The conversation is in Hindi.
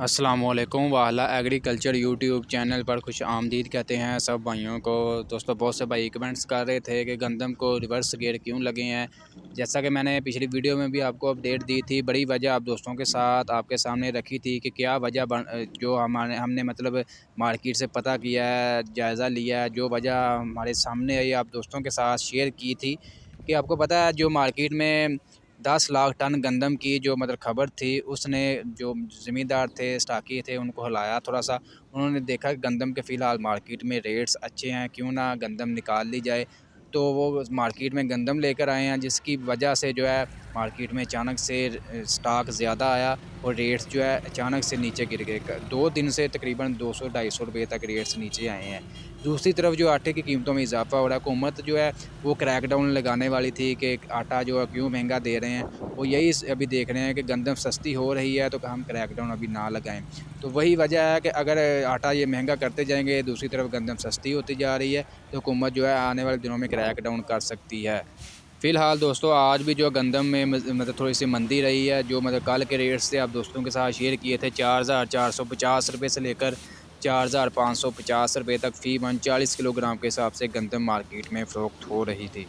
अस्सलामुअलैकुम वाला एग्रीकल्चर यूट्यूब चैनल पर खुश आमदीद कहते हैं सब भाइयों को। दोस्तों बहुत से भाई कमेंट्स कर रहे थे कि गंदम को रिवर्स गियर क्यों लगे हैं। जैसा कि मैंने पिछली वीडियो में भी आपको अपडेट दी थी, बड़ी वजह आप दोस्तों के साथ आपके सामने रखी थी कि क्या वजह जो हमने मतलब मार्केट से पता किया है, जायज़ा लिया है, जो वजह हमारे सामने आई आप दोस्तों के साथ शेयर की थी कि आपको पता है जो मार्केट में 10 लाख टन गंदम की जो मतलब खबर थी, उसने जो ज़मींदार थे, स्टाकी थे, उनको हिलाया थोड़ा-सा। उन्होंने देखा कि गंदम के फ़िलहाल मार्केट में रेट्स अच्छे हैं, क्यों ना गंदम निकाल ली जाए। तो वो मार्केट में गंदम लेकर आए हैं, जिसकी वजह से जो है मार्केट में अचानक से स्टॉक ज़्यादा आया और रेट्स जो है अचानक से नीचे गिर गए। 2 दिन से तकरीबन 200-250 रुपए तक रेट्स नीचे आए हैं। दूसरी तरफ जो आटे की कीमतों में इज़ाफ़ा हो रहा है, हुकूमत जो है वो क्रैकडाउन लगाने वाली थी कि आटा जो है क्यों महंगा दे रहे हैं। वो यही अभी देख रहे हैं कि गंदम सस्ती हो रही है तो हम क्रैकडाउन अभी ना लगाएं। तो वही वजह है कि अगर आटा ये महंगा करते जाएंगे, दूसरी तरफ गंदम सस्ती होती जा रही है, तो हुकूमत जो है आने वाले दिनों में क्रैकडाउन कर सकती है। फ़िलहाल दोस्तों आज भी जो गंदम में मतलब थोड़ी सी मंदी रही है। जो मतलब कल के रेट्स से आप दोस्तों के साथ शेयर किए थे, 4,450 रुपये से लेकर 4,550 रुपये तक फ़ी मन 40 किलोग्राम के हिसाब से गंदम मार्केट में फ़रोख्त हो रही थी।